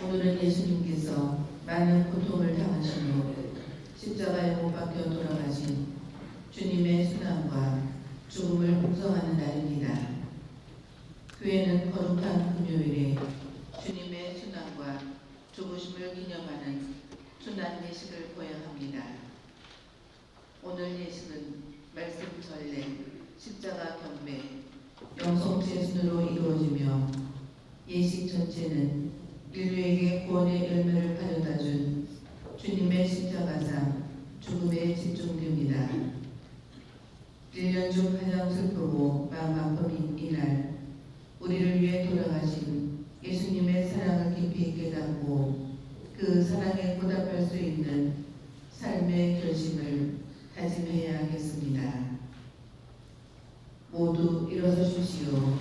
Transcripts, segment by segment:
오늘은 예수님께서 많은 고통을 당하심으로 십자가에 못 박혀 돌아가신 주님의 순환과 죽음을 묵상하는 날입니다. 교회는 거룩한 금요일에 주님의 순환과 죽으심을 기념하는 순환 예식을 거행합니다. 오늘 예식은 말씀 전례, 십자가 경배, 영성제 순으로 이루어지며 예식 전체는 인류에게 구원의 열매를 가져다준 주님의 십자가상 죽음에 집중됩니다. 1년 중 가장 슬프고 마음 아픈 이날, 우리를 위해 돌아가신 예수님의 사랑을 깊이 깨닫고 그 사랑에 보답할 수 있는 삶의 결심을 다짐해야 하겠습니다. 모두 일어서 주시오.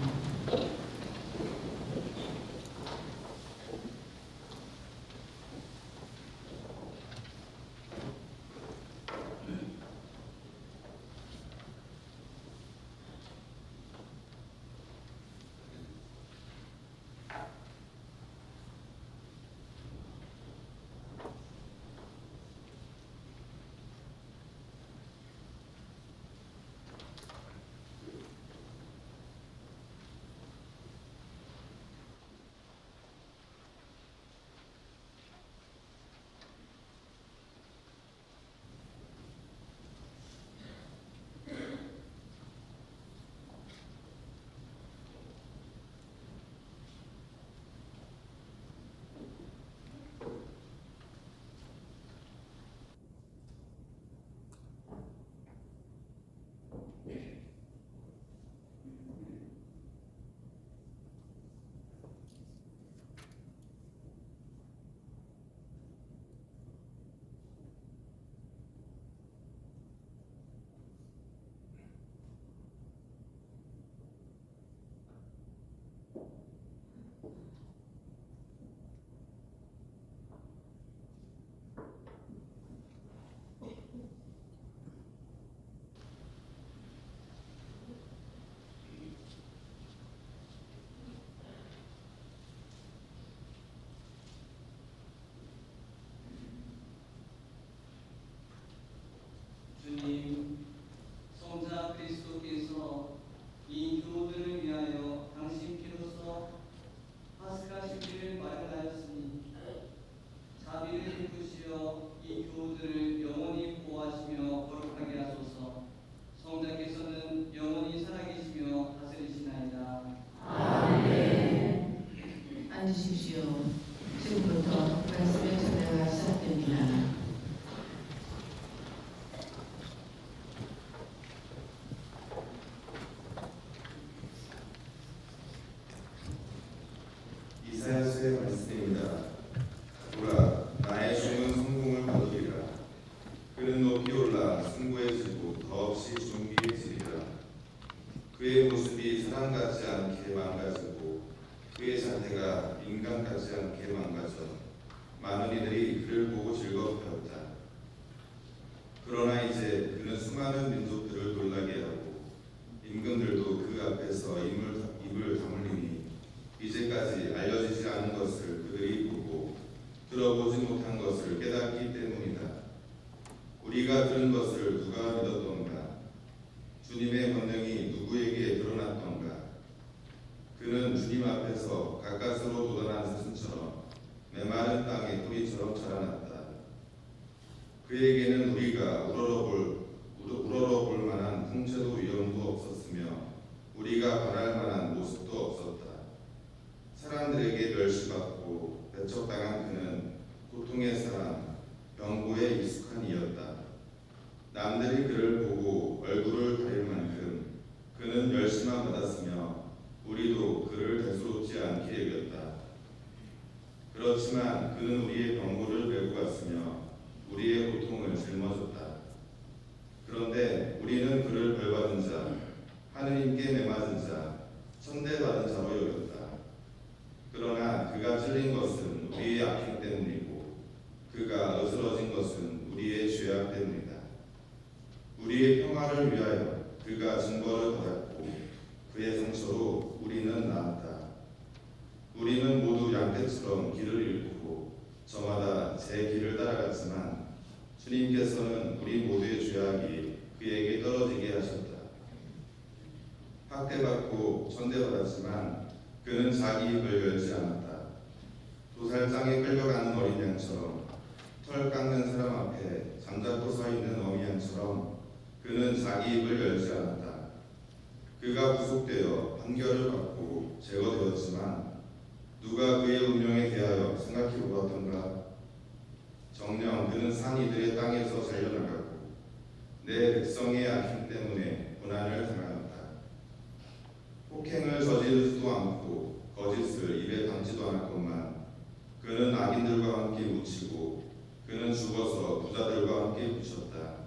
주님, 성자 그리스도께서 이 교우들을 위하여 당신 피로써 파스카 식비를 마련하였으니 자비를 베푸시어 이 교우들을 영원히 보호하시며 거룩하게 하소서. 성자께서는 영원히 살아계시며 다스리시나이다. 아멘. 앉으십시오. 지금부터 말씀의 전례가 시작됩니다. 이사야서의 말씀입니다. 보라, 나의 종은 성공을 거두리라. 그는 높이 올라 승부해지고 더없이 존귀해지리라. 그의 모습이 사람 같지 않게 망가지고 그의 자태가 인간 같지 않게 망가져 많은 이들이 그를 보고 즐거워하였다. 그러나 이제 그는 수많은 민족들을 놀라게 하고 임금들도 그 앞에서 입을 다물리니 이제까지 알려지지 않은 것을 그들이 보고 들어보지 못한 것을 깨닫기 때문이다. 우리가 들은 것을 누가 믿었던가? 주님의 권능이 누구에게 드러났던가? 그는 주님 앞에서 가까스로 돋아난 사슴처럼 메마른 땅의 뿌리처럼 자라났다. 그에게는 우리가 우러러볼 만한 풍채도 위엄도 없었으며 우리가 바랄 만한 모습도 없었다. 사람들에게 멸시받고 배척당한 그는 고통의 사람, 병고에 익숙한 이였다. 남들이 그를 보고 얼굴을 가릴 만큼 그는 멸시만 받았으며 우리도 그를 대수롭지 않게 여겼다. 그렇지만 그는 우리의 병고를 메고 갔으며 우리의 고통을 짊어졌다. 그런데 우리는 그를 벌받은 자, 하느님께 매맞은 자, 천대받은 자로 여겼다. 그러나 그가 찔린 것은 우리의 악행 때문이고 그가 으스러진 것은 우리의 죄악 때문이다. 우리의 평화를 위하여 그가 증거를 받았고 그의 상처로 우리는 나았다. 우리는 모두 양떼처럼 길을 잃고 저마다 제 길을 따라갔지만 주님께서는 우리 모두의 죄악이 그에게 떨어지게 하셨다. 학대받고 천대받았지만 그는 자기 입을 열지 않았다. 도살장에 끌려가는 어린 양처럼 털 깎는 사람 앞에 잠자코 서 있는 어미 양처럼 그는 자기 입을 열지 않았다. 그가 구속되어 판결을 받고 제거되었지만 누가 그의 운명에 대하여 생각해 보았던가? 정녕 그는 산 이들의 땅에서 잘려나가고 내 백성의 악행 때문에 고난을 당하였다. 폭행을 저지르지도 않고 거짓을 입에 담지도 않았건만 그는 악인들과 함께 묻히고 그는 죽어서 부자들과 함께 부셨다.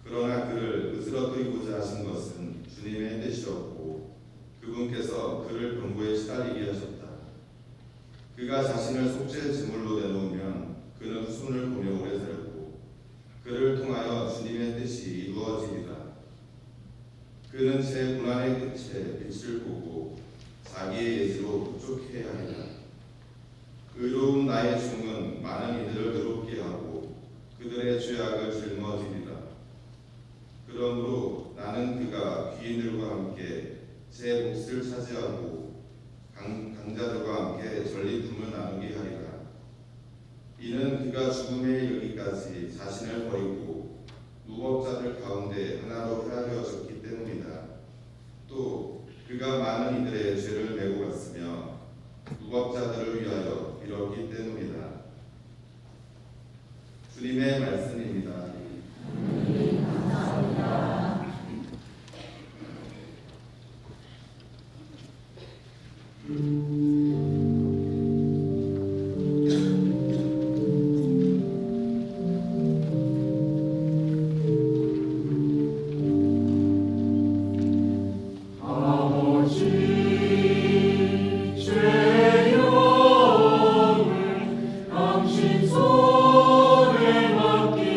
그러나 그를 으스러뜨리고자 하신 것은 주님의 뜻이었고 그분께서 그를 병고에 시달리게 하셨다. 그가 자신을 속죄 제물로 내놓으면 그는 후손을 보며 오래 살고 그를 통하여 주님의 뜻이 이루어지리라. 그는 제 고난의 끝에 빛을 보고 자기의 예지로 부족해 하리라. 의로운 나의 종은 많은 이들을 의롭게 하고 그들의 죄악을 짊어지리라. 그러므로 나는 그가 귀인들과 함께 제 몫을 차지하고 강자들과 함께 전리품을 나누게 하리라. 이는 그가 죽음에 이르기까지 자신을 버리고 무법자들 가운데 하나로 회하되어졌기 때문이다. 또 그가 많은 이들의 죄를 메고 갔으며 무법자들을 위하여 빌었기 때문이다. 주님의 말씀입니다. 당신 손에 맡기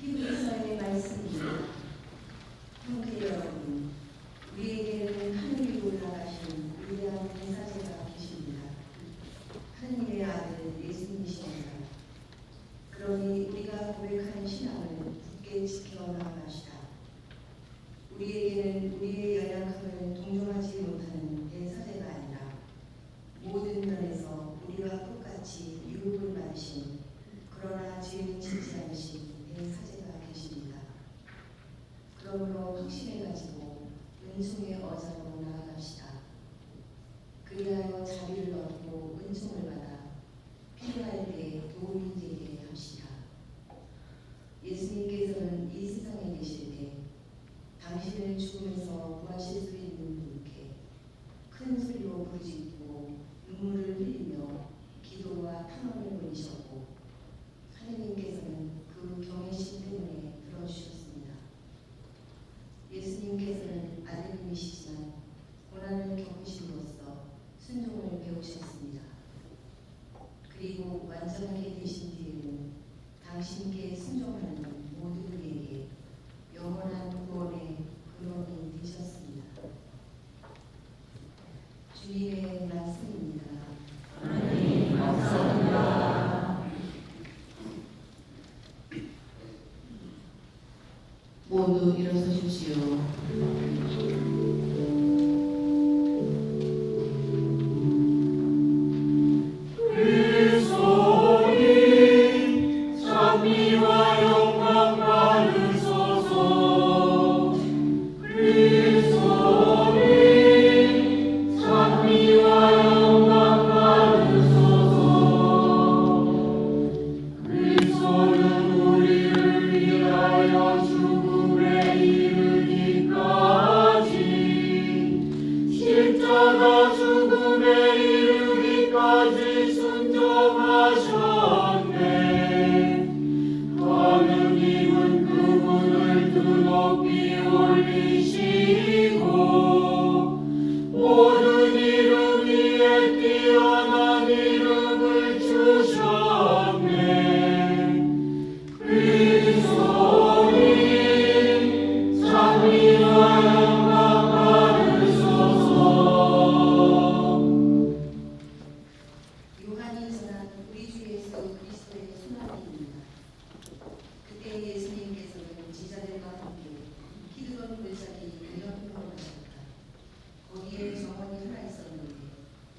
히브리서의 말씀입니다. 형제 여러분, 우리에게는 하늘이 올라가신 위대한 대사제가 계십니다. 하느님의 아들 예수님이십니다. 그러니 우리가 고백하는 신앙을 굳게 지켜 나아가시다. 우리에게는 우리의 연약함을 동정하지 못하는 대사제가 아니라 모든 면에서 우리와 똑같이 유혹을 받으신 그러나 죄는 짓지 않으신 대사제가 계십니다. 그러므로 확신을 가지고 은총의 어장으로 나아갑시다. 그리하여 자비를 얻고 은총을 받아 필요할 때 도움이 되게 합시다. 예수님께서는 이 세상에 계실 때 당신을 죽음에서 구하실 수 있는 분께 큰 소리로 부르짖고 눈물을 흘리며 기도와 탄원을 보이셨고 하느님께서는 그 경외심 때문에 들어주셨습니다. 예수님께서는 아들님이시지만 고난을 겪으심으로써 순종을 배우셨습니다. 그리고 완전하게 되신 뒤에는 당신께 순종하는 모든 이에게 영원한 구원의 근원이 되셨습니다. 주님의 말씀입니다. 하나님 감사합니다. 모두 일어서십시오. 요한이 전한 우리 주 예수 그리스도의 순환입니다. 그때 예수님께서는 제자들과 함께 키드론 골짜기 건너편으로 가셨다. 거기에 정원이 하나 있었는데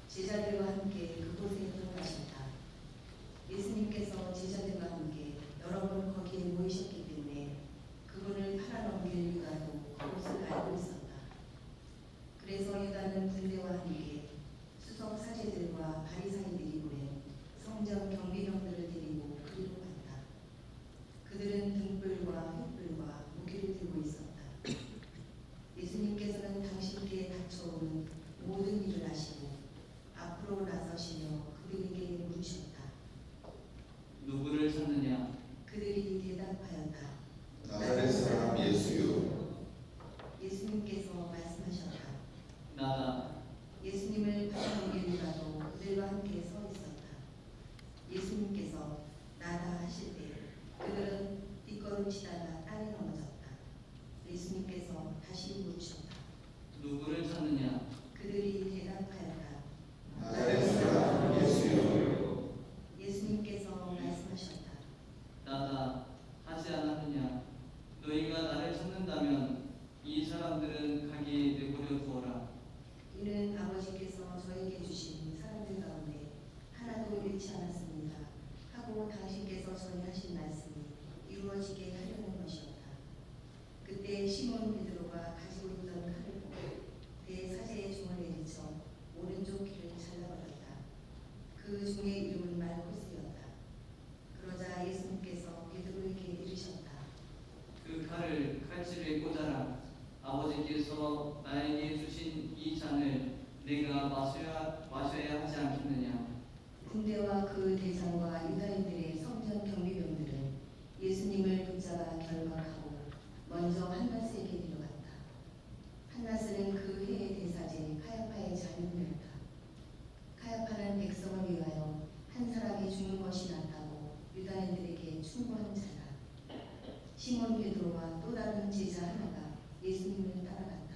제자들과 함께 그곳에 들어가셨다. 예수님께서 제자들과 함께 여러 번 거기에 모이셨기 때문에 그분을 팔아넘길 유다도 그곳을 알고 있었다. 그래서 유다는 군대와 함께 수석 사제들과 바리사이들이 보낸 성전 경비병들을 데리고 그리로 갔다. 그들은 등불과 횃불과 무기를 들고 있었다. 예수님께서는 당신께 닥쳐오는 모든 일을 아시고 앞으로 나서시며 그들에게 물으셨다. 누구를 찾느냐? 그들이 대답하였다. 나사렛 사람 예수요. 예수님께서 말씀하셨다. 나다. 예수님을 팔아넘길 유다도 그들과 함께 서 있었다. 예수님께서 나다 하실 때 그들은 뒷걸음치다가 땅에 넘어졌다. 예수님께서 다시 물으셨다. 누구를 찾느냐? 그들이 대답하였다. 나사렛 사람 예수요. 예수님께서 말씀하셨다. 나다. 하지 않았느냐? 너희가 나를 찾는다면 이 사람들은 가게 내버려 두어라. 이는 아버지께서 저에게 주신 사람들 가운데 하나도 잃지 않았습니다 하고 당신께서 전에 하신 말씀이 이루어지게 하려는 것이었다. 그때 시몬 베드로가 가지고 있던 칼을 보고 대사제의 종을 내리쳐 오른쪽 귀를 잘라버렸다. 그 종의 이름은 말코스였다. 그러자 예수님께서 베드로에게 이르셨다. 그 칼을 칼집에 꽂아라. 아버지께서 나에게 주신 이 잔을 내가 마셔야 하지 않겠느냐? 군대와 그 대장과 유다인들의 성전 경비병들은 예수님을 붙잡아 결박하고 베드로와 또 다른 제자 하나가 예수님을 따라갔다.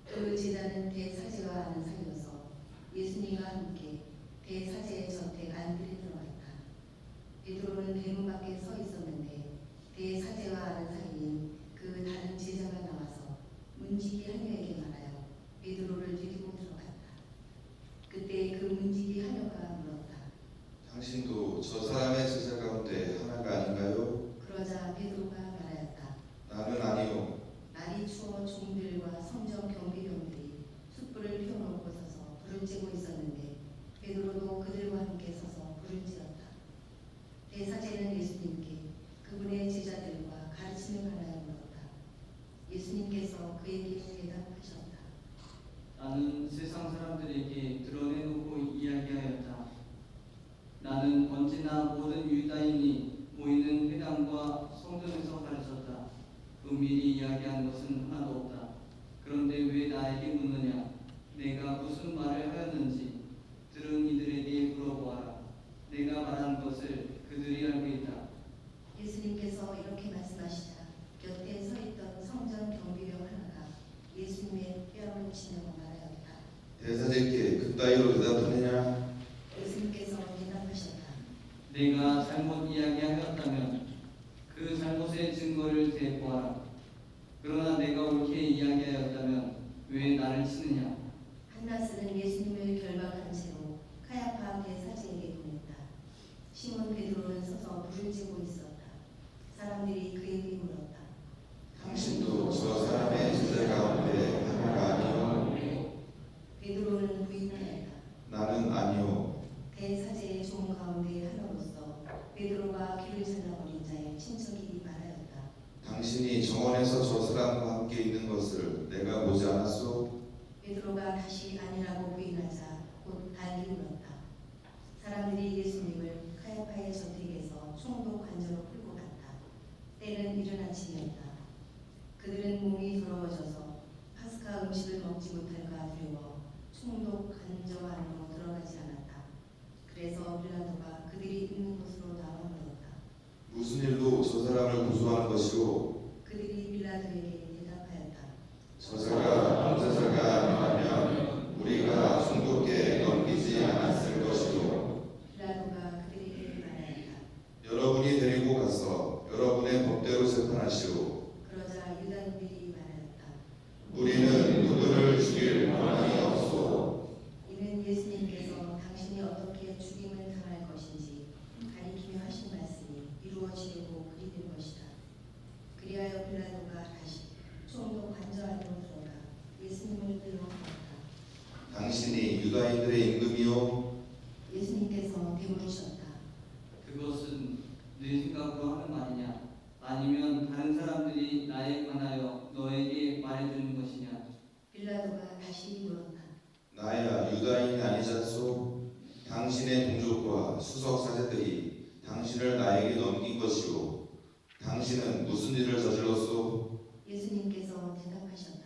그 제자는 대사제와 아는 사이여서 예수님과 함께 대사제의 저택 안뜰에 들어갔다. 베드로는 대문 밖에 서 있었는데 대사제와 아는 사이인 그 다른 제자가 나와서 문지기 하녀에게 말하여 베드로를 데리고 들어갔다. 그때 그 문지기 하녀가 물었다. 당신도 저 사람의 제자 가운데 하나가 아닌가요? 그러자 베드로가 말하였다. 나는 아니요. 날이 추워 종들과 성전 경비병들이 숯불을 피워놓고 서서 불을 쬐고 있었는데 베드로도 그들과 함께 서서 불을 쬐었다. 대사제는 예수님께 그분의 제자들과 가르침에 관하여 물었다. 예수님께서 그에게 대답하셨다. 나는 세상 사람들에게 드러내놓고 이야기하였다. 나는 언제나 모든 유다인이 모이는 회당과 성전에서 가르쳤다. 은밀히 이야기한 것은 하나도 없다. 그런데 왜 나에게 묻느냐? 내가 무슨 말을 하였는지 들은 이들에게 물어보아라. 내가 말한 것을 그들이 알고 있다. 예수님께서 이렇게 말씀하시자 곁에 서 있던 성전 경비병 하나가 예수님의 뼈를 치며 말하였다. 대사제께 그따위로 대답하느냐? 예수님께서 대답하셨다. 내가 잘못 이야기하였다면 그 잘못의 증거를 대보아라. 그러나 내가 옳게 이야기하였다면 왜 나를 치느냐? 한나스는 예수님을 결박한 채로 카야파 대사제에게 보냈다. 시몬 베드로는 서서 불을 쬐고 있었다. 사람들이 그에게 물었다. 당신도 저 사람의 제자 가운데 하나가 아니요. 베드로는 부인하였다. 나는 아니요. 대사제의 종 가운데 하나로서 베드로가 길을 잘라버린 자의 친척이 말하였다. 당신이 정원에서 저 사람과 함께 있는 것을 내가 보지 않았소? 베드로가 다시 아니라고 부인하자 곧 달리 울었다. 사람들이 예수님을 카야파의 저택에서 총독 관저로 끌고 갔다. 때는 이른 아침이었다. 그들은 몸이 더러워져서 파스카 음식을 먹지 못할까 두려워 총독 관저 안으로 들어가지 않았다. 그래서 빌라도가 그들이 있는 곳으로 나와 물었다. 무슨 일로 저 사람을 고소하는 것이오? 그들이 빌라도에게 대답하였다. 저자가 범죄자가 아니라면 우리가 총독께 넘기지 않았을 것이오. 빌라도가 그들에게 말하였다. 여러분이 데리고 가서 여러분의 법대로 재판하시오. 그러자 유다인들이 말하였다. 우리는 누구를 죽일 권한이 없소. 이는 예수님께서 당신이 어떻게 죽임을 당할 것인지 가리키며 하신 말씀이 이루어지려고 그리된 것이다. 그리하여 빌라도가 다시 총독 관저 안으로 들어가 예수님을 끌어안았다. 당신이 유다인들의 임금이요? 예수님께서 되물으셨다. 그것은 내 생각으로 하는 말이냐? 아니면 다른 사람들이 나에 관하여 너에게 말해주는 것이냐? 빌라도가 다시 물었다. 나야 유다인이 아니잖소? 당신의 동족과 수석 사제들이 당신을 나에게 넘긴 것이오. 당신은 무슨 일을 저질렀소? 예수님께서 대답하셨다.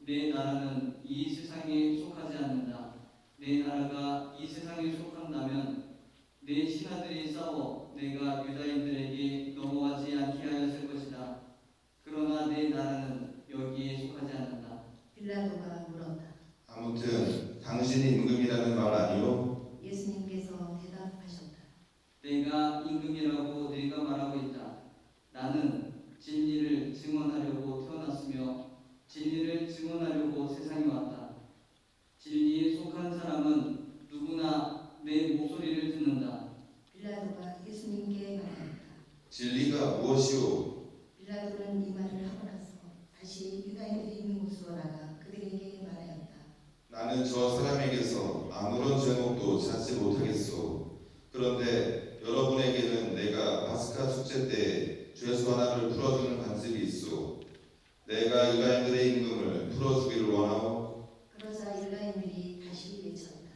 내 나라는 이 세상에 속하지 않는다. 내 나라가 이 세상에 속한다면 내 신하들이 싸워 내가 유다인들에게 넘어가지 않게 하였을 것이다. 그러나 내 나라는 여기에 속하지 않는다. 빌라도가 물었다. 아무튼 당신이 임금이라는 말 아니오? 예수님께서 대답하셨다. 내가 임금이라고 내가 말하고 있다. 나는 진리를 증언하려고 태어났으며 진리를 증언하려고 세상에 왔다. 진리에 속한 사람은 누구나 내 목소리를 듣는다. 빌라도가 예수님께 말하였다. 진리가 무엇이오? 빌라도는 이 말을 하고 나서 다시 유다인들이 있는 곳으로 나가 그들에게 말하였다. 나는 저 사람에게서 아무런 죄목도 찾지 못하겠소. 그런데 여러분에게는 내가 파스카 축제 때 죄수 하나를 풀어주는 관습이 있소. 내가 유다인들의 임금을 풀어주기를 원하오. 그러자 유다인들이 다시 외쳤다.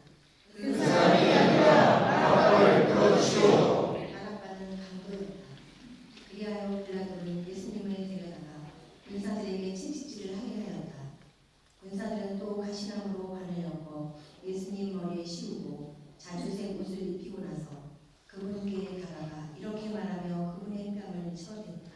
그 사람이 아니라 바라바를 풀어주시오. 바라바는 강도였다. 그리하여 빌라도는 예수님을 데려다가 군사들에게 채찍질을 하게 하였다. 군사들은 또 가시나무로 관을 엮어 예수님 머리에 씌우고 자주색 옷을 입히고 나서 그분께 다가가 이렇게 말하며 그분의 뺨을 쳐댔다.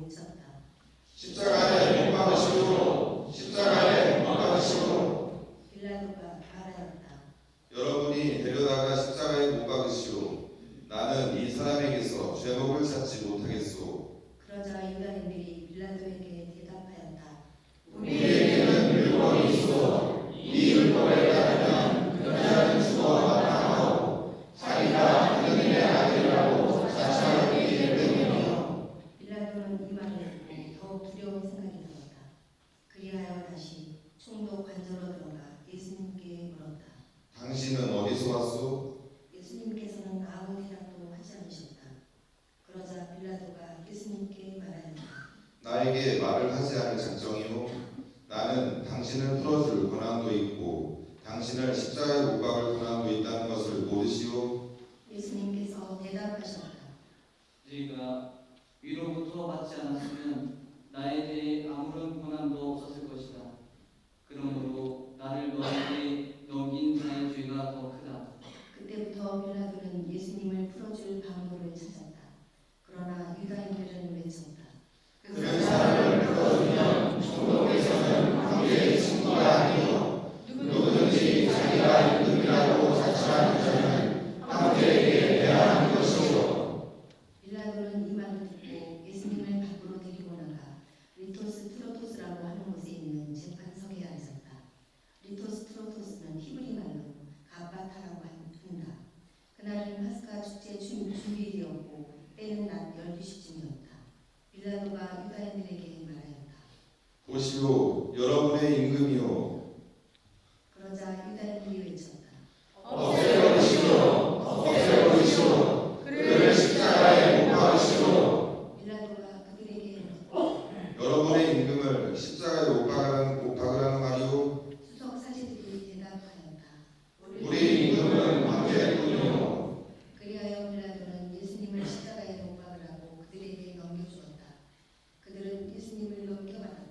외쳤다. 십자가에 못 박으시오. 십자가에 못 박으시오. 빌라도가 말하였다. 여러분이 데려다가 십자가에 못 박으시오. 나는 이 사람에게서 죄목을 찾지 못하겠소. 그러자 유다인들이 빌라도에게 대답하였다. 우리에게는 율법이 있어. 이 율법에 따르면 그 자는 죽어 마땅하고 자기가 하느님의 아들이라고 자처하기 때문이며. 빌라도는 이 말을 듣고 더욱 두려운 생각이 들었다. 그리하여 다시 총독 관저로 들어가 예수님께 물었다. 당신은 어디서 왔소? 예수님께서는 아무 대답도 하지 않으셨다. 그러자 빌라도가 예수님께 말하였다. 나에게 말을 하지 않을 작정이요. 나는 당신을 풀어줄 권한도 있고 당신을 십자가에 못 박을 권한도 있다는 것을 모르시오. 예수님께서 대답하셨다. 네가 위로부터 받지 않았으면 나에 대해 아무런 권한도 없었을 것이다. 그러므로 나를 너에게 넘긴 자의 죄가 더 크다. 그때부터 빌라도는 예수님을 풀어줄 방도를 찾았다. 그러나 유다인들은 외쳤다. 그 사람을 풀어주면 총독에서는 황제의 친구가 아니요 누구든지 자기가 임금이라고 자처하는 자는 황제에게 대항하는 것이요. 빌라도는 이 말을 듣고 예수님을 밖으로 데리고 나가 리토스 트로토스라고 하는 곳에 있는 재판석에 앉았다. 리토스 트로토스는 히브리 말로 가바타라고 한다. 그날은 파스카 축제 준비되었고 때는 낮 12시쯤이었다. 빌라도가 유다인들에게 말하였다. 보시오, 여러분의 임금이요. 그러자 유다인들이 외쳤다. 없애버리시오. 없애버리시오. 그를 십자가에 못 박으시오. 빌라도가 그들에게 물었다. 여러분의 임금을 십자가에 못 박으라는 말이오. 수석 사제들이 대답하였다. 우리 임금은 황제뿐이요. 그리하여 빌라도는 예수님을 십자가에 못 박으라고 그들에게 넘겨주었다. 그들은 예수님을 넘겨받았다.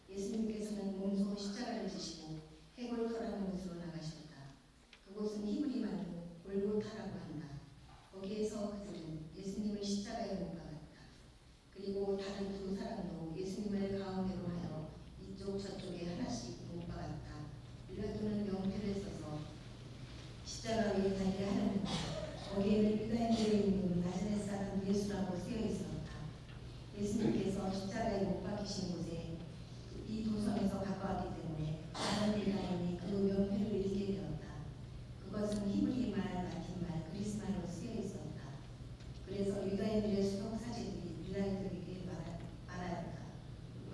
예수님께서는 몸소 십자가를 지시고 해골터라는 곳으로 나가셨다. 그곳은 히브리 말로 골고타라고 한다. 거기에서 그들은 예수님을 십자가에 못 박았다. 그리고 다른 두 사람도 예수님을 가운데로 하여 이쪽 저쪽에 하나씩 못 박았다. 빌라도는 명패를 써서 십자가 위에 달게 하였는데 거기에는 유다인들의 임금 나사렛 사람 예수라고 쓰여 있었다. 예수님께서 십자가에 못 박히신 곳에 이 도성에서 가까웠기 때문에 많은 유다인이 그 명패를 읽게 되었다. 그것은 히브리 말, 라틴 말, 그리스 말로 쓰여 있었다. 그래서 유다인들의 수석 사제들이 빌라도에게 말하였다.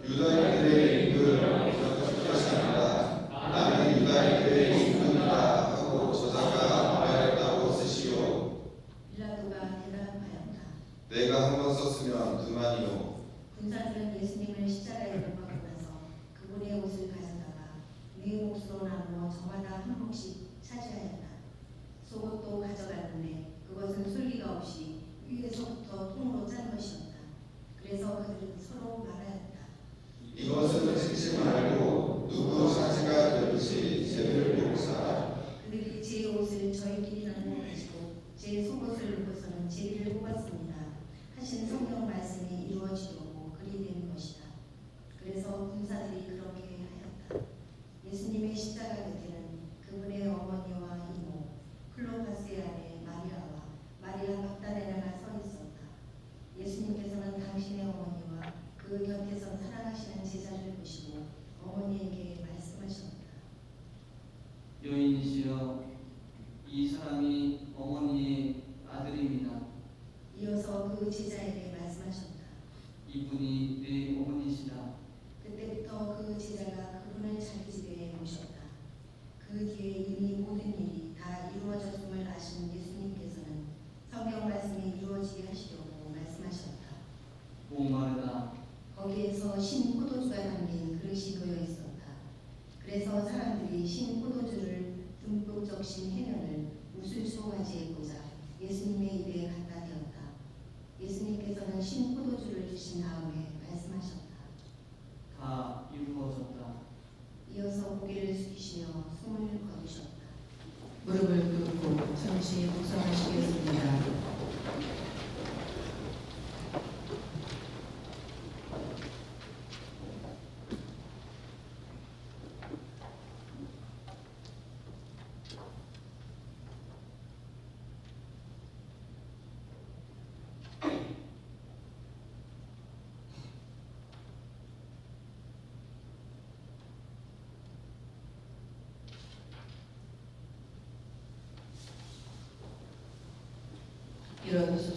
유다인들의 임금을 기억하십니다. 나는 유다인들의 임금이다 하고 저자가 말했다고 쓰시오. 빌라도가 대답하였다. 내가 한 번 썼으면 그만이요. 군사들은 예수님을 십자가에 못 박고 나서 그분의 옷을 가져다가 네 몫으로 나누어 저마다 한 몫씩 차지하였다. 속옷도 가져갔는데 그것은 솔기가 없이 위에서부터 통으로 짠 것이었다. 그래서 그들은 서로 말하였다. 이것은 찍지 말고 누구 차지가 될지 제를 묘사하라. 그들이 제 옷을 저희끼리 나누어 가지고 제 속옷을 입고서는 제비를 뽑았습니다. 하신 성경 말씀이 이루어지려고 그리 된 것이다. 그래서 군사들이 그렇게 하였다. 예수님의 십자가 곁에는 그분의 어머니와 이모 클로파스의 아내 마리아와 마리아 막다레나가 서 있었다. 예수님께서는 당신의 어머니와 그 곁에서 사랑하시는 제자를 보시고 어머니에게 말씀하셨다. 여인이시여, 이 사람이 어머니의 아들입니다. 이어서 그 제자에게 말씀하셨다. 이분이 내 어머니시다. 그때부터 그 제자가 그분을 자기 집에 모셨다. 그 뒤에 이미 모든 일이 다 이루어졌음을 아신 예수님께서는 성경 말씀이 이루어지게 하시려고 말씀하셨다. 목마르다. 거기에서 신 포도주가 담긴 그릇이 놓여 있었다. 그래서 사람들이 신 포도주를 듬뿍 적신 해면을 우슬초 가지에 꽂아 예수님의 입에 갖다 대었다. 예수님께서는 신 포도주를 드신 다음에 말씀하셨다. 다 이루어졌다. 이어서 고개를 숙이시며 숨을 거두셨다. 무릎을 꿇고 잠시 묵상하시겠습니다.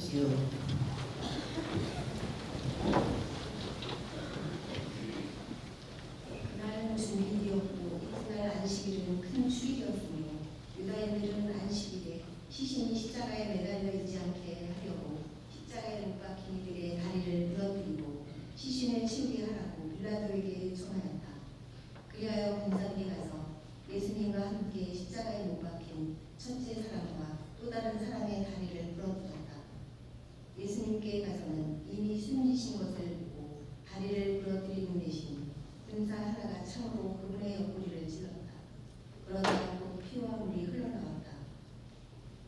주십시오. 그날은 주일이었고 이튿날 안식일은 큰 축일이었으며 유다인들은 안식일에 시신이 십자가에 매달려 있지 않게 하려고 십자가에 못 박힌 이들의 다리를 부러뜨리고 시신을 치우게 하라고 빌라도에게 청하였다. 그리하여 군사들이 가서 예수님과 함께 십자가에 못 박힌 첫째 사람과 또 다른 사람의 다리를 부러뜨렸다. 예수님께 가서는 이미 숨지신 것을 보고 다리를 부러뜨리는 대신 군사 하나가 창으로 그분의 옆구리를 찔렀다. 그러자 곧 피와 물이 흘러나왔다.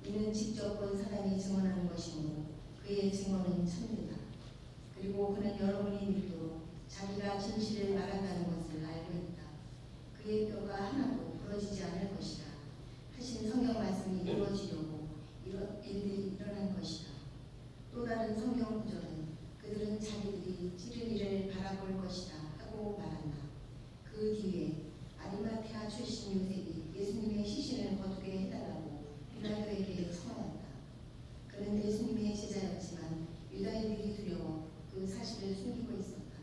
이는 직접 본 사람이 증언하는 것이므로 그의 증언은 참되다. 그리고 그는 여러분이 믿도록 자기가 진실을 말한다는 것을 알고 있다. 그의 뼈가 하나도 부러지지 않을 것이다 하신 성경 말씀이 이루어지려고 이런 일들이 일어난 것이다. 또 다른 성경 구절은 그들은 자기들이 찌를 일을 바라볼 것이다 하고 말한다. 그 뒤에 아리마테아 출신 요셉이 예수님의 시신을 거두게 해달라고 빌라도에게 청하였다. 그는 예수님의 제자였지만 유다인들이 두려워 그 사실을 숨기고 있었다.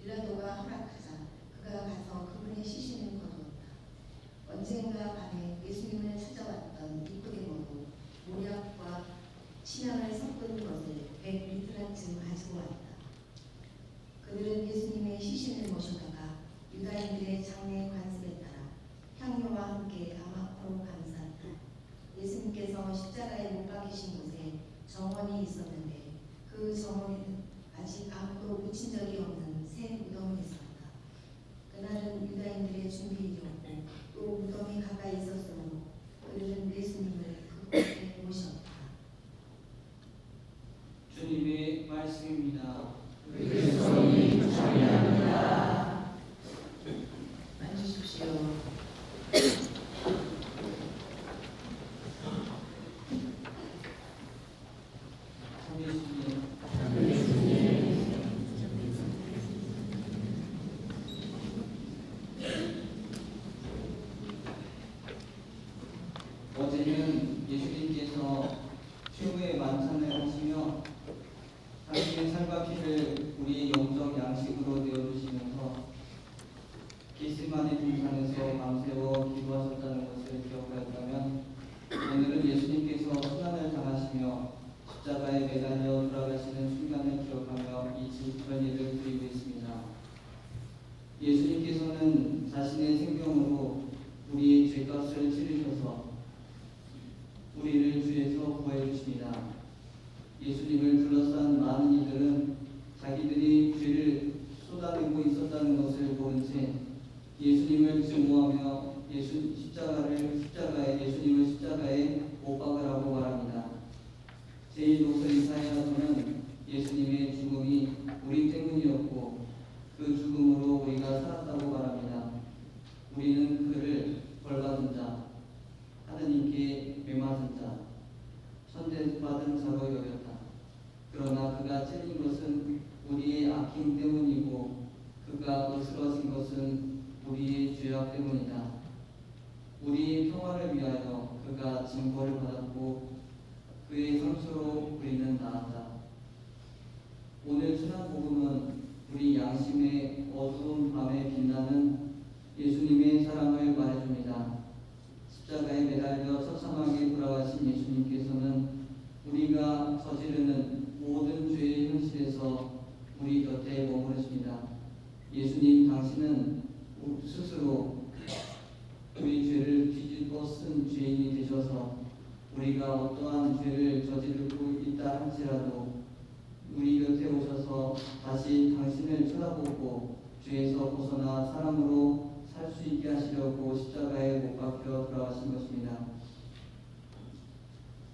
빌라도가 허락하자 그가 가서 그분의 시신을 거두었다. 언젠가 밤에 예수님을 찾아왔던 니코데모도 모략과 침향을 섞은 것을 100리터쯤 가지고 왔다. 그들은 예수님의 시신을 모셔다가 유다인들의 장례 관습에 따라 향료와 함께 아마코로 감쌌다. 예수님께서 십자가에 못 박히신 곳에 정원이 있었는데 그 정원에는 아직 아무도 묻힌 적이 없는 새 무덤이 있었다. 그날은 유다인들의 준비일이었고 또 무덤이 가까이 있었으므로 그들은 예수님을 그곳에 모셨다. 주님의 말씀입니다. 그리스도님 찬양합니다. 앉으십시오. 어제는 예수님께서 최후의 만찬을 하시며 당신의 살과 피를 우리의 영적 양식으로 내어주시면서 게세마네 동산에서 밤새워 기도하셨다는 것을 기억하였다면, 오늘은 예수님께서 순환을 당하시며 십자가에 매달려 돌아가시는 순간을 기억하며 이 집편일을 드리고 있습니다. 예수님께서는 자신의 생명으로 우리의 죄값을 치르셔서 우리를 죄에서 구해 주십니다. 예수님을 둘러싼 많은 이들은 자기들이 죄를 쏟아내고 있었다는 것을 모른 채 예수님을 증오하며 예수님을 십자가에 못 박으라고 말합니다. 제1독서 이사야서는 예수님의 죽음이 우리 때문이었고 그 죽음으로 우리가 살았다고 말합니다. 우리는 그를 벌받은 자, 하느님께 매맞은 자, 천대받은 자로 여겼다. 그러나 그가 찔린 것은 우리의 악행 때문이고 그가 으스러진 것은 우리의 죄악 때문이다. 우리의 평화를 위하여 그가 징벌을 받았고 그의 상처로 우리는 나았다. 오늘 순환 복음은 우리 양심의 어두운 밤에 빛나는 예수님의 사랑을 말해줍니다. 십자가에 매달려 처참하게 돌아가신 예수님께서는 우리가 저지르는 모든 죄의 현실에서 우리 곁에 머무르십니다. 예수님 당신은 스스로 우리 죄를 뒤집어 쓴 죄인이 되셔서 우리가 어떠한 죄를 저지르고 있다 할지라도 우리 곁에 오셔서 다시 당신을 쳐다보고 죄에서 벗어나 사람으로 살 수 있게 하시려고 십자가에 못 박혀 돌아가신 것입니다.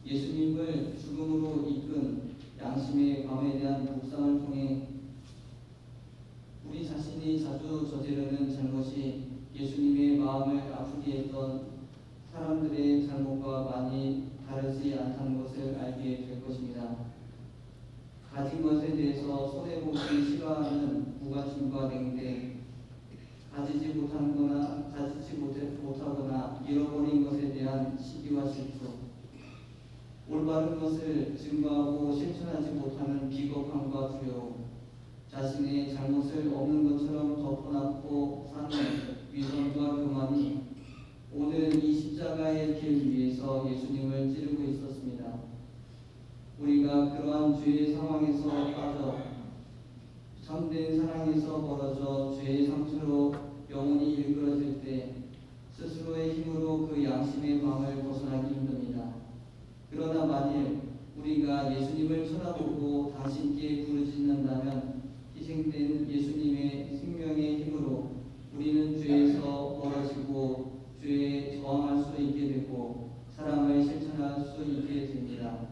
예수님을 죽음으로 이끈 양심의 밤에 대한 묵상을 통해 우리 자신이 자주 저지르는 잘못이 예수님의 마음을 아프게 했던 사람들의 잘못과 많이 다르지 않다는 것을 알게 될 것입니다. 가진 것에 대해서 손해보기 싫어하는 무관심과 냉대, 가지지 못하거나 잃어버린 것에 대한 시기와 질투, 올바른 것을 증거하고 실천하지 못하는 비겁함과 두려움, 자신의 잘못을 없는 것처럼 덮어놨고 사는 위선과 교만이 오늘 이 십자가의 길 위에서 예수님을 찌르고 있었습니다. 우리가 그러한 죄의 상황에서 빠져 참된 사랑에서 멀어져 죄의 상처로 영혼이 일그러질 때 스스로의 힘으로 그 양심의 방을 벗어나기 힘듭니다. 그러나 만일 우리가 예수님을 쳐다보고 당신께 부르짖는다면 희생된 예수님의 생명의 힘으로 우리는 죄에서 멀어지고 죄에 저항할 수 있게 되고 사랑을 실천할 수 있게 됩니다.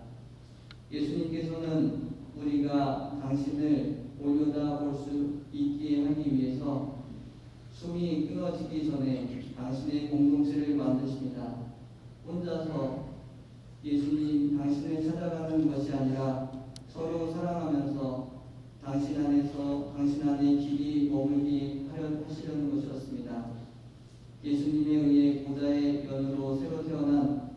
예수님께서는 우리가 당신을 올려다 볼 수 있게 하기 위해서 숨이 끊어지기 전에 당신의 공동체를 만드십니다. 혼자서 예수님 당신을 찾아가는 것이 아니라 서로 사랑하면서 당신 안에서 당신 안에 길이 머물게 하시려는 것이었습니다. 예수님에 의해 보좌의 연으로 새로 태어난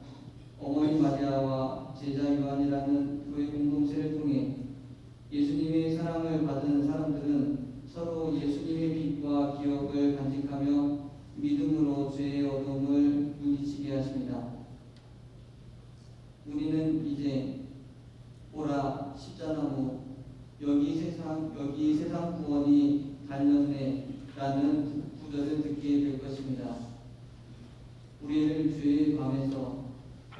어머니 마리아와 제자 요한이라는 교회 공동체를 통해 예수님의 사랑을 받은 사람들은 서로 예수님의 빛과 기억을 간직하며 믿음으로 죄의 어둠을 물리치게 하십니다. 우리는 이제 보라 십자나무 여기 세상 구원이 달렸네라는 구절을 듣게 될 것입니다. 우리를 죄의 밤에서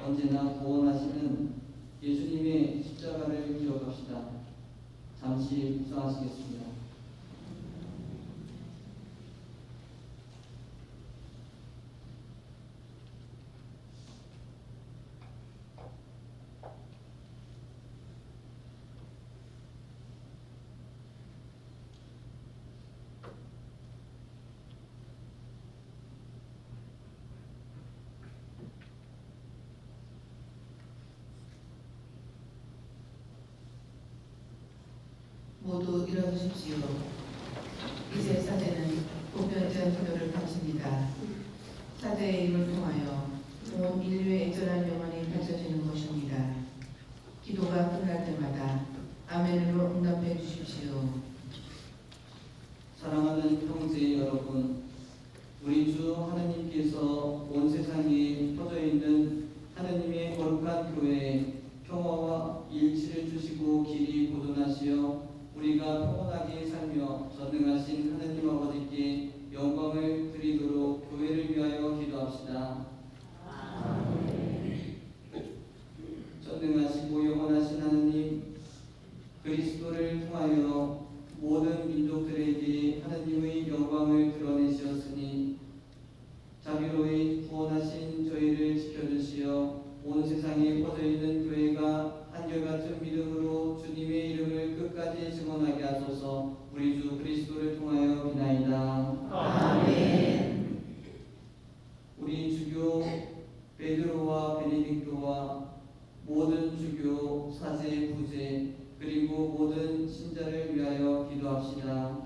언제나 구원하시는 예수님의 십자가를 기억합시다. 잠시 묵상하시겠습니다. 모두 일어서십시오. 이제 사제는 보편적 기도를 바칩니다. 사제의 이름을 통하여 온 인류의 애절한 영혼이 펼쳐지는 것입니다. 기도가 끝날 때마다 아멘으로 응답해 주십시오. 사랑하는 형제 여러분, 우리 주 하느님께서 온 세상에 퍼져 있는 하느님의 거룩한 교회에 평화와 일치를 주시고 길이 보존하시어 우리가 평온하게 살며 전능하신 하느님 아버지께 영광을 드리도록 교회를 위하여 기도합시다. 전능하시고 영원하신 하느님, 그리스도를 통하여 모든 민족들에게 하느님의 영광을 드러내시었으니 자비로이 구원하신 저희를 지켜주시어 온 세상에 퍼져있는 교회가 한결같은 믿음으로 주님의 이름을 끝까지 증언하게 하소서. 우리 주 그리스도를 통하여 비나이다. 아멘. 우리 주교 베드로와 베네딕토와 모든 주교 사제 부제 그리고 모든 신자를 위하여 기도합시다.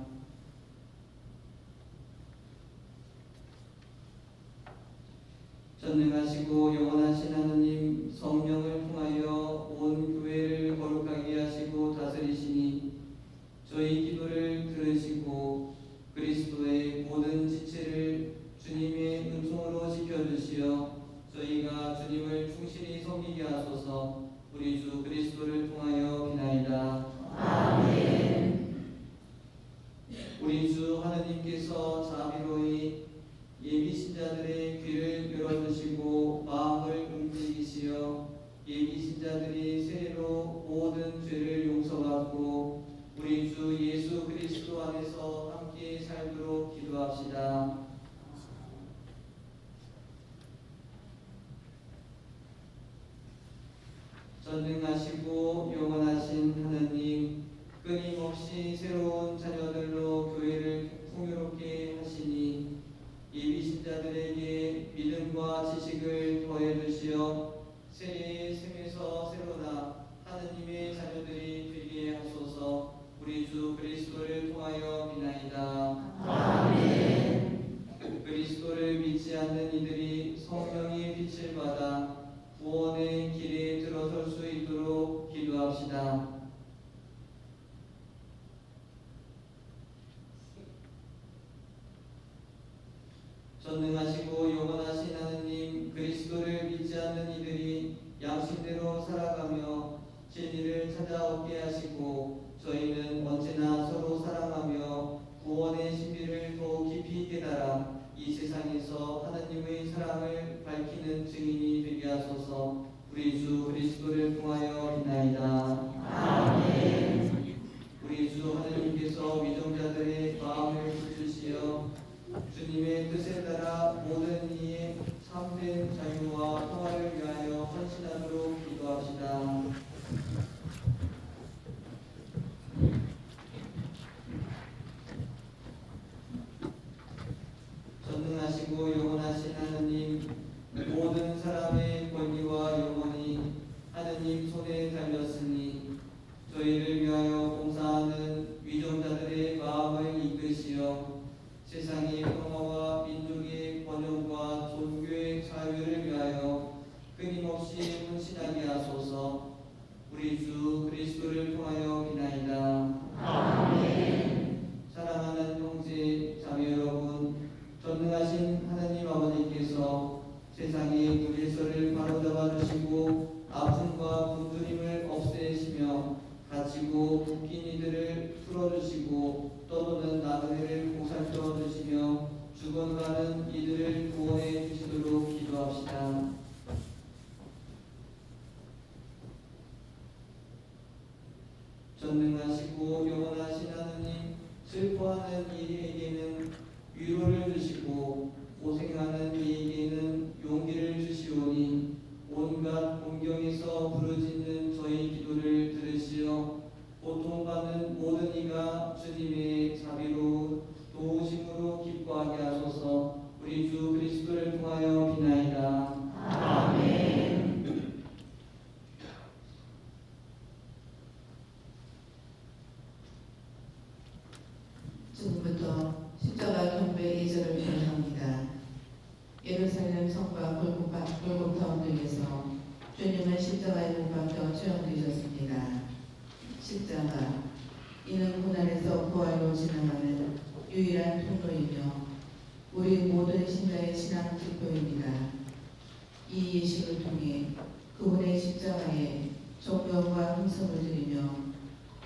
전능하시고 영원하신 하느님, 성령을 통하여 온 교회를 거룩하게 하시고 다스리시니 저희 기도를 들으시고 그리스도의 모든 지체를 주님의 은총으로 지켜주시어 저희가 주님을 충실히 섬기게 하소서. 우리 주 그리스도를 통하여 비나이다. 아멘. 우리 주 하느님께서 자비로이 예비 신자들의 귀를 열어주시고 마음을 움직이시어 예비 신자들이 세례로 모든 죄를 용서받고 우리 주 예수 그리스도 안에서 함께 살도록 기도합시다. 전능하시고 영원하신 하느님, 끊임없이 새로운 자녀들로 교회를 풍요롭게 하시니 예비 신자들에게 믿음과 지식을 더해 주시어 세례의 샘에서 새로나 하느님의 자녀들이 되게 하소서. 우리 주 그리스도를 통하여 비나이다. 아멘. 그리스도를 믿지 않는 이들이 성령의 빛을 받아 구원의 길에 들어설 수 전능하시고 영원하신 하느님 그리스도를 믿지 않는 이들이 양심대로 살아가며 진리를 찾아 얻게 하시고 저희는 언제나 서로 사랑하며 구원의 신비를 더욱 깊이 깨달아 이 세상에서 하나님의 사랑을 밝히는 증인이 되게 하소서. 우리 주 그리스도를 통하여 비나이다. 아멘. 우리 주 하나님께서 위정자들의 마음을 붙드시어 주님의 뜻에 따라 모든 이의 참된 자유와 평화를 위하여 헌신하도록 기도합시다. 전능하시고 영원하신 하느님, 모든 사람의 권리와 영원히 하느님 손에 달렸으니 저희를 위하여 봉사하는 위정자들의 마음을 이끄시어 세상의 평화와 민족의 번영과 종교의 자유를 위하여 끊임없이 헌신하게 하소서. 우리 주 그리스도를 통하여 비나이다. 아멘. 사랑하는 형제 자매 여러분, 전능하신 하나님 아버지께서 세상의 질서를 바로잡아 주시고 아픔과 굶주림을 없애시며 갇히고 묶인 이들을 풀어주시고 떠도는 나그네를 보살펴 주시며 죽어가는 이들을 구원해 주시도록 기도합시다. 전능하시고 영원하신 하느님, 슬퍼하는 이에게는 위로를 주시고 고생하는 이에게는 용기를 주시오니 온갖 공경에서 부르짖는 저희 기도를 들으시어 고통받는 모든 이가 주님의 자비로 도우심으로 기뻐하게 하소서. 우리 주 그리스도를 통하여 비나이다. 아멘. 지금부터 십자가 경배 예절을 표현합니다. 예루살렘 성과 골고타 언덕에서 주님은 십자가에 못 박혀 처형되셨습니다. 십자가, 이는 고난에서 부활로 지나가는 유일한 통로이며 우리 모든 신자의 신앙 지표입니다. 이 예식을 통해 그분의 십자가에 존경과 hum성을 드리며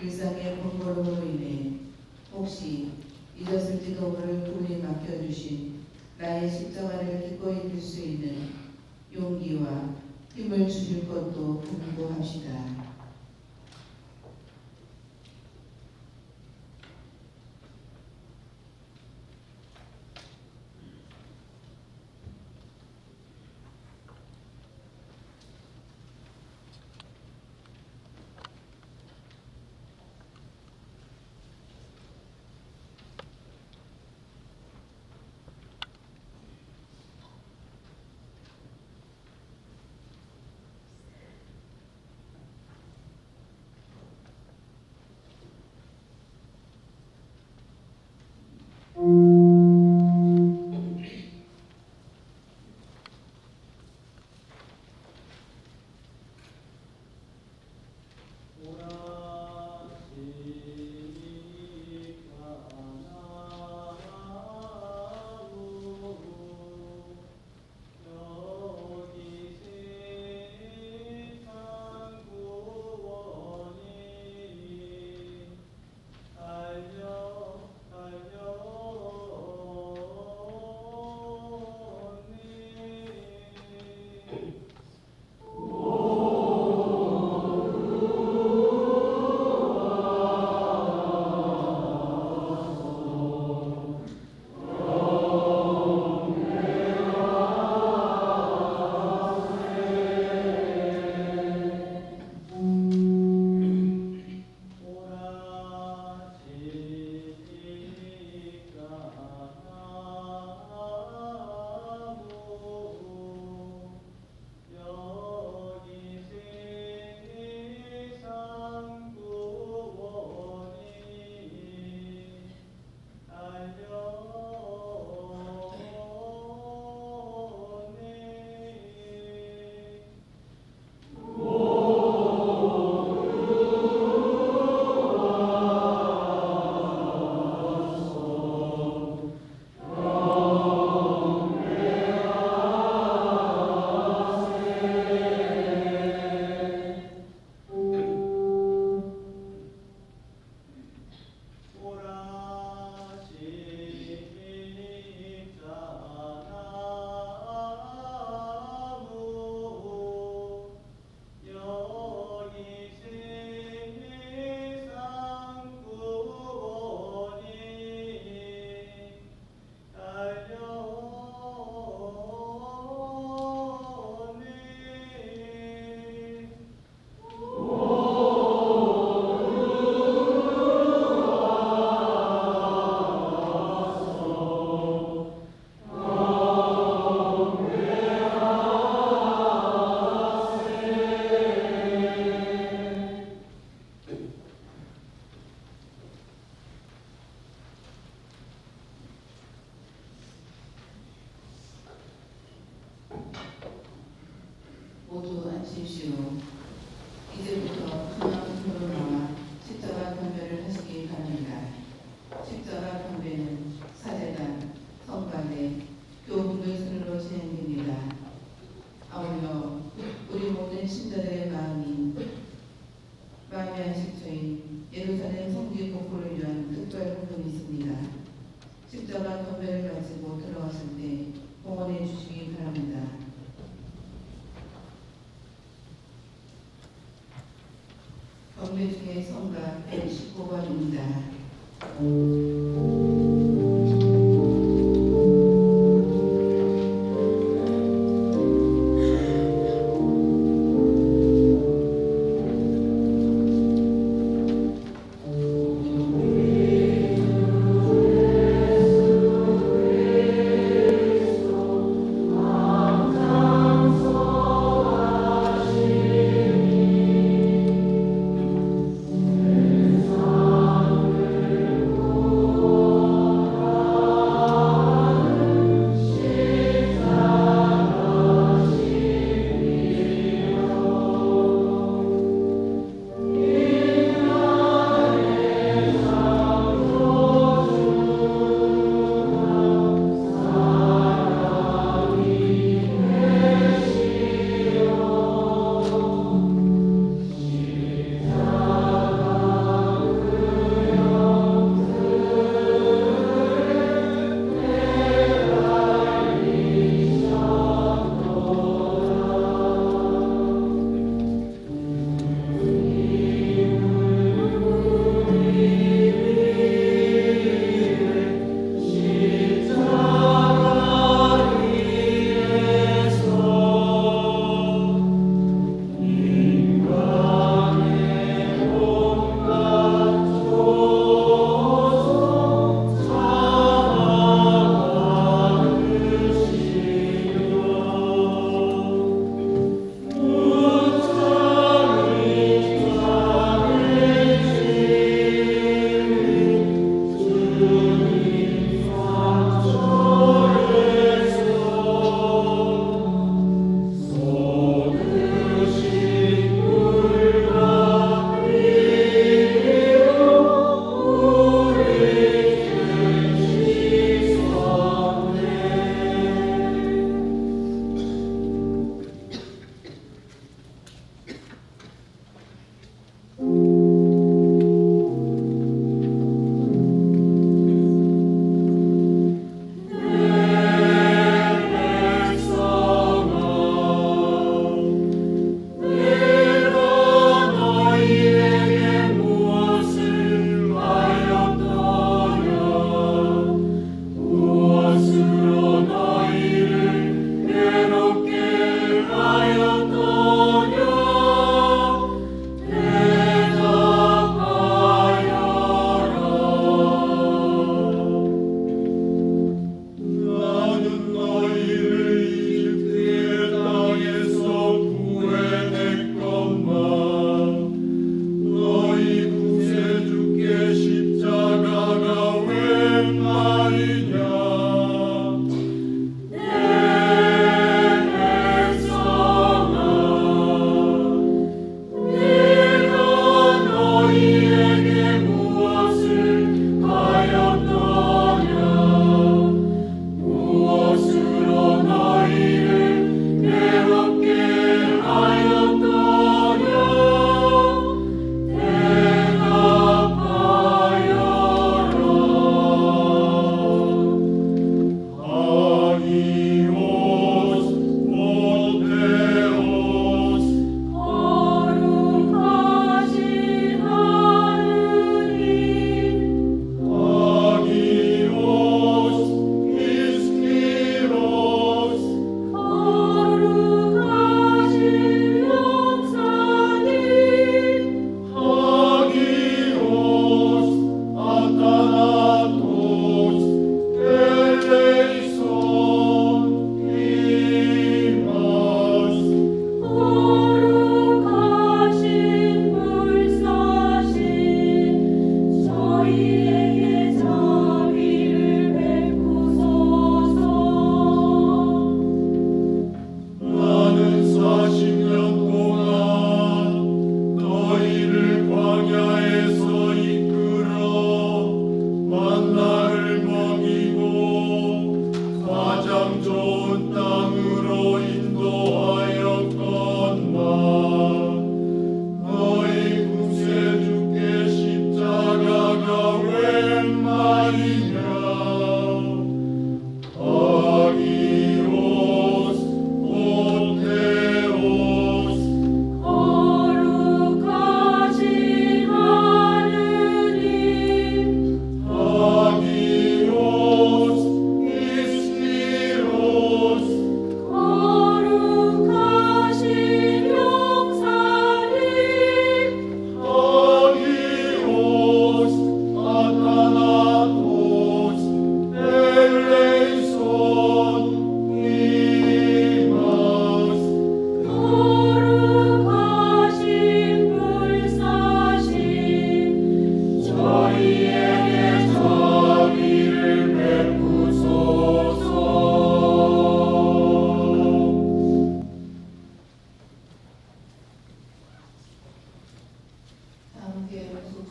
일상의 번거로움으로 인해 혹시 잊었을지도 모를 그분이 맡겨주신 나의 십자가를 기꺼이 들 수 있는 용기와 힘을 주실 것도 공고합시다. 모두 앉으십시오. 이제부터 중앙으로 나와 십자가 경배를 하시기 바랍니다. 십자가 경배는 사제단, 성가대, 교우분들 순으로 진행됩니다. 아울러 우리 모든 신자들의 마음의 안식처인 예루살렘 성지 복구를 위한 특별 헌금이 있습니다. 십자가 경배를 가지고 들어가실 때 봉헌해 주시기 바랍니다. 경배 중에 성가 119번입니다. 오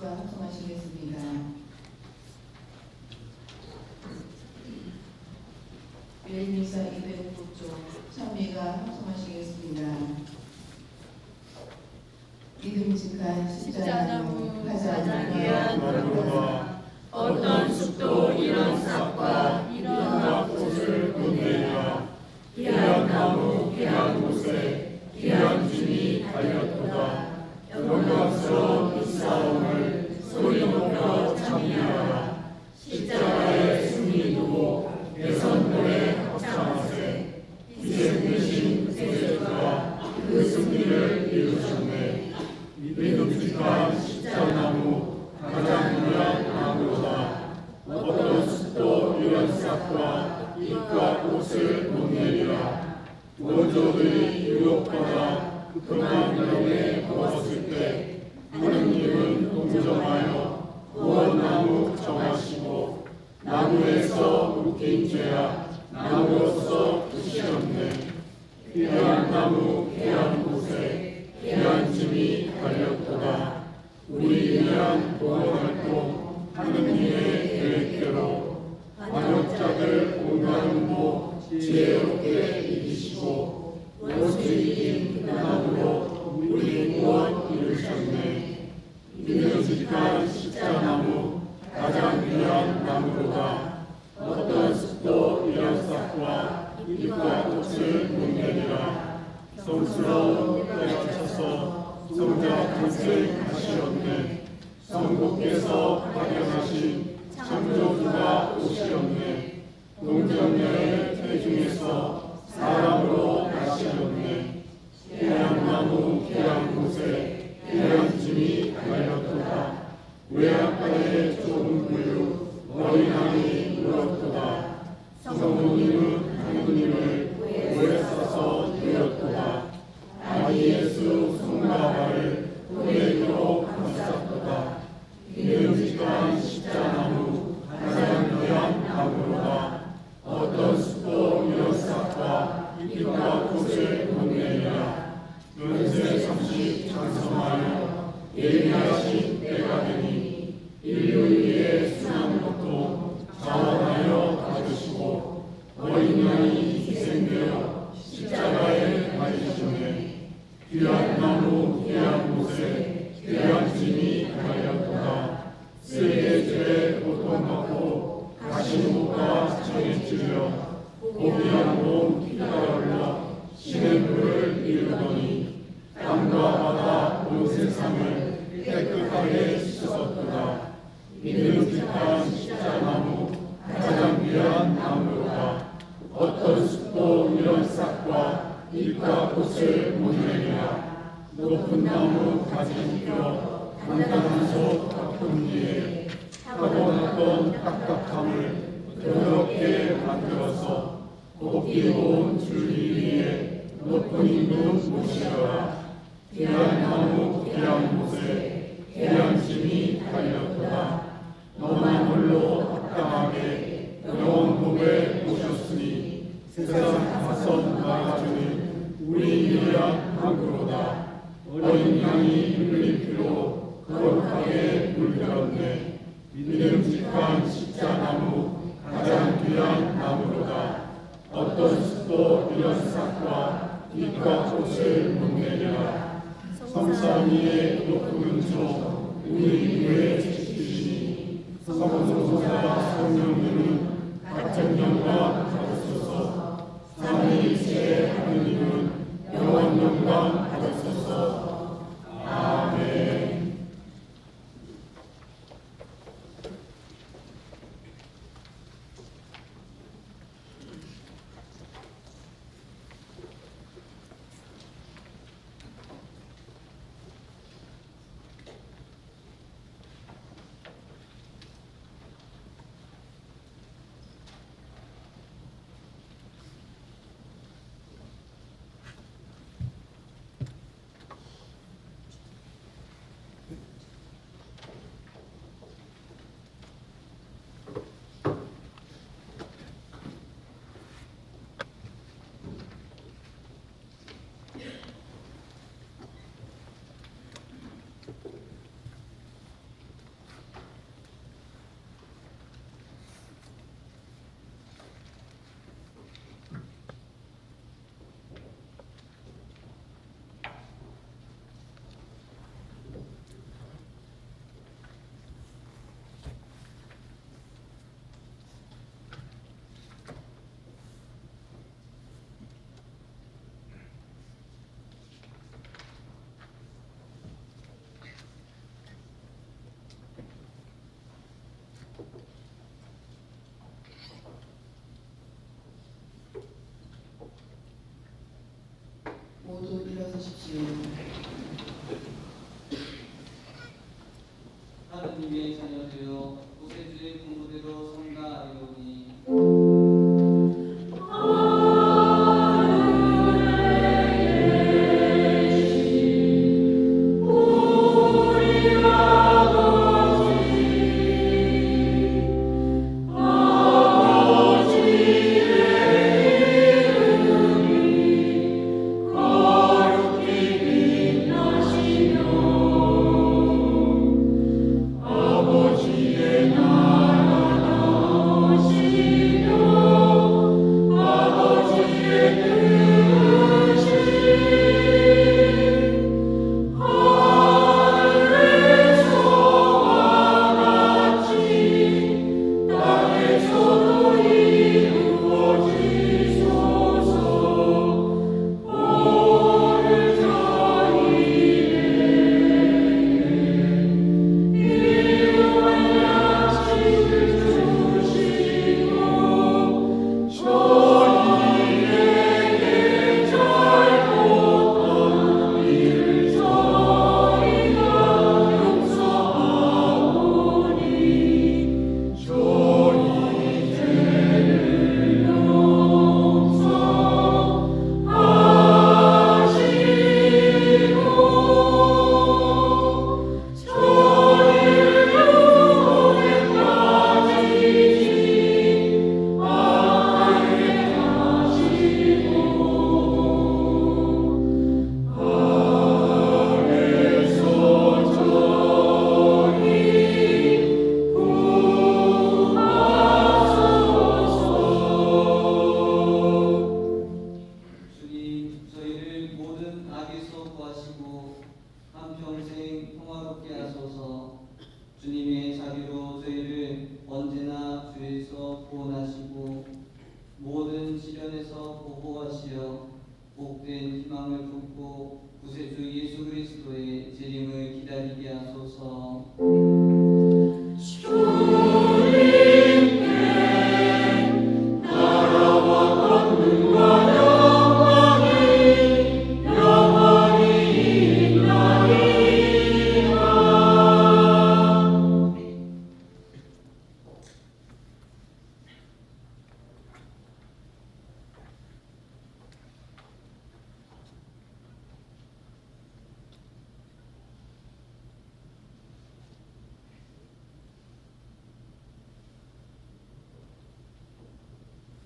입과 합성하시겠습니다. 유일미사 209쪽 찬미가 합성하시겠습니다. 믿음직한 십자나무 가장 귀한 나무가 어떤 숲도 이런 싹과 이런 꽃을 돋내리라. 귀한 나무 귀한 곳에 귀한 짐이 달렸도다. 영광스러운 이 싸움을 소리 높여 찬미하라. 십자가의 승리 두고 대선도에 합창하세. 희생 되신 구세주가 그 승리를 이루셨네. 믿음직한 십자나무 가장 귀한 나무로다. 어떤 숲도 이런 싹과 잎과 꽃을 못 내리라. 원조들이 유혹받아 그만 명에 부었을 때 하느님은 동정하여 구원나무 정하시고 나무에서 묶인 죄악 나무로서 부시었네. 귀한 나무 귀한 곳에 귀한 짐이 달렸도다. 우리 위한 구원활동 하느님의 계획대로 반역자들 온갖음도 지혜롭게 이기시고 못을 이긴 그 나무로 우리 구원 이루셨네. 믿음직한 십자나무 가장 귀한 나무로다. 어떤 숲도 이런 싹과 잎과 꽃을 못 내리라. 성스러운 때가 차서 성자 탄생하시었네. 성부께서 발견하신 창조주가 오시었네. 동정녀의 태중에서 사람으로 나시었네. 귀한 나무 귀한 곳에 귀한 짐이 달렸도다. 외양간의 좁은 구유 어린아이 울었도다. 성모님은 하느님을 오래 써서 드렸도다. 아기 예수 손과 발을 도배기로 감쌌도다. 믿음직한 십자나무 가장 귀한 나무로다. 어떤 숲도 이런 싹과 잎과 꽃을 못 내리라. 연세 30 장성하여 예비하신 때가 되니 인류 위에 순한 것도 자원하여 받으시고 어린 양이 희생되어 십자가에 달리셨네. 귀한 나무 귀한 곳에 귀한 짐이 달렸도다. 세계죄에 고통받고 가시목과 정에 찔려 고귀한 몸 피가 흘러 시냇물을 이루더니 땅과 바다 온 세상을 깨끗하게 씻었도다. 믿음직한 십자나무 가장 귀한 나무로다. 어떤 숲도 이런 싹과 잎과 꽃을 못 내리라. 높은 나무 가지 펴 단단한 소 깎은 뒤에 타고났던 딱딱함을 부드럽게 만들어서 곱게 고운 줄기 위에 높은 임금 모시어라. 귀한 나무 귀한 곳에 귀한 짐이 달렸도다. 너만 홀로 합당하게 영원 법에 모셨으니 세상 화성 막아주는 우리 유일한 항구로다. 어린 양이 흘린 피로 거룩하게 물들었네. 믿음직한 십자나무 가장 귀한 나무로다. 어떤 숲도 이런 싹과 잎과 꽃을 못 내리라. 성산 위에 높은 은총 우리 교회 지키시니 성소자 성령님은 같은 영광 받으소서. 삼위일체 하느님은 영원 영광 받으소서. 아멘. 자녀 되어 구세주의 부모대로 성가하리오니 주님 저희를 모든 악에서 구하시고 한평생 평화롭게 하소서. 주님의 자비로 저희를 언제나 죄에서 구원하시고 모든 시련에서 보호하시어 복된 희망을 품고 구세주 예수 그리스도의 재림을 기다리게 하소서.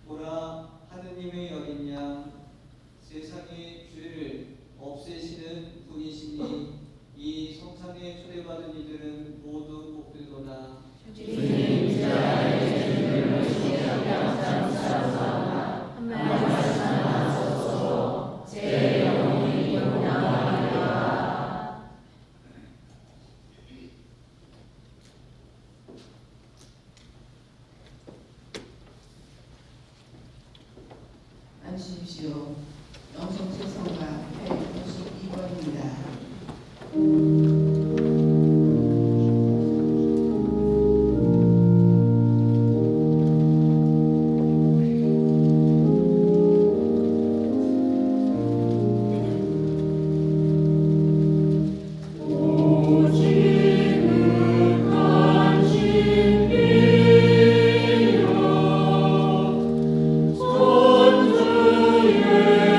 보라 하느님의 어린 양 세상의 죄를 없애시는 분이시니 이 성찬에 초대받은 이들은 모두 복되도다. 주님 이 자리에 주님을 모시며 감사합니다. 한 말씀 하소서. 제 영혼이 영원하리라. 앉으십시오. 영성체 성가 192번입니다. 손주의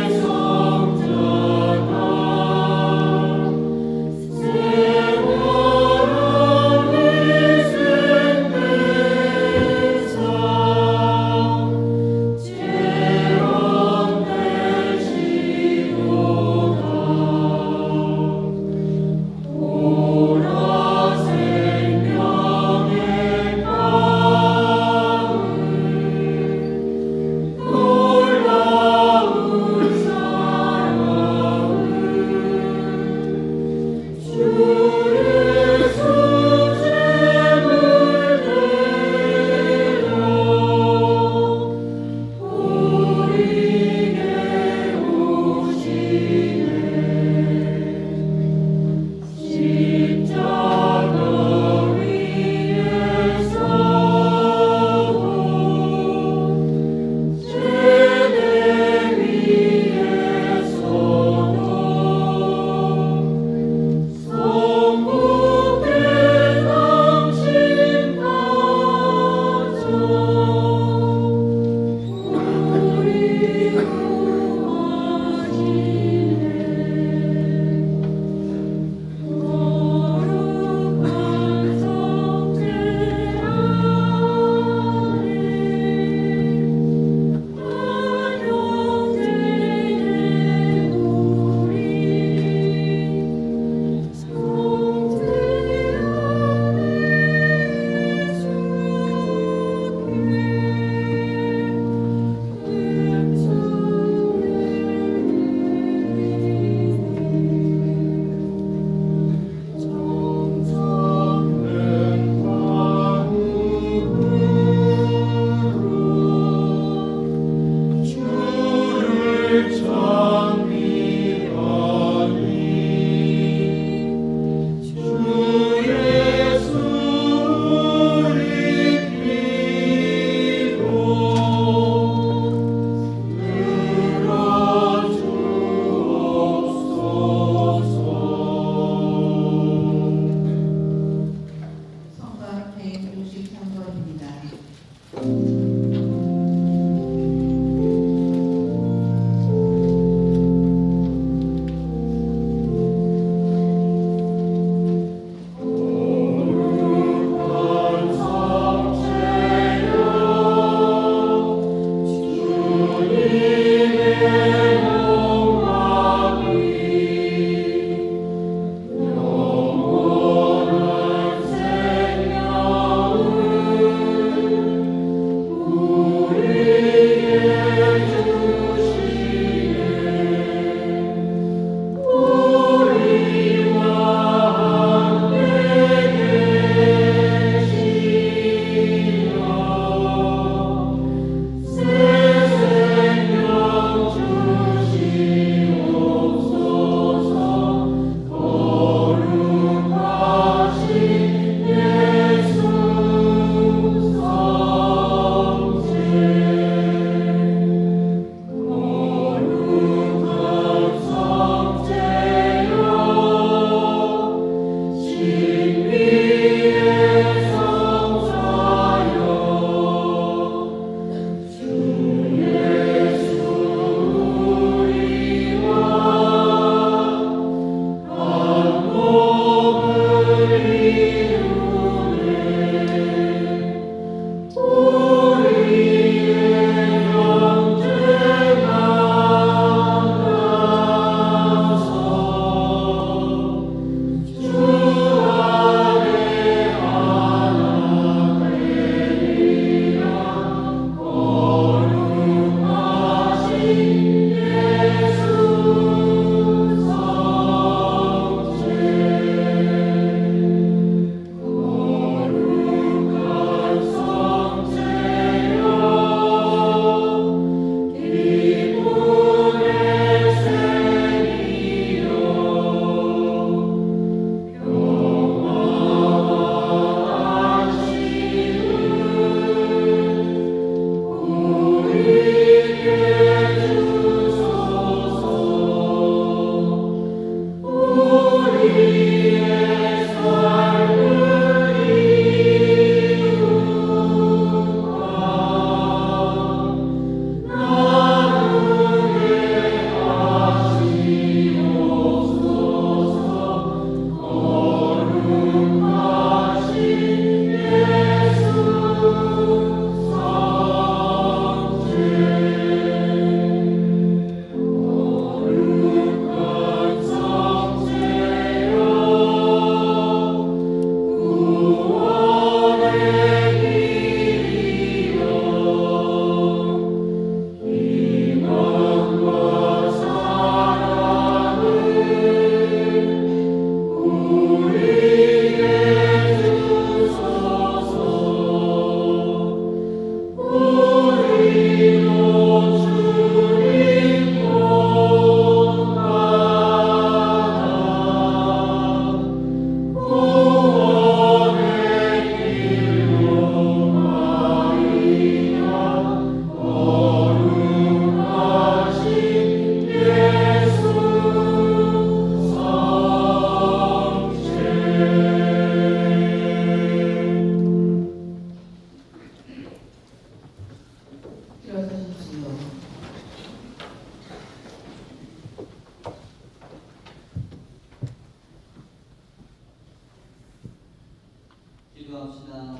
기도합시다.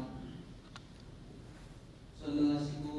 전능하시고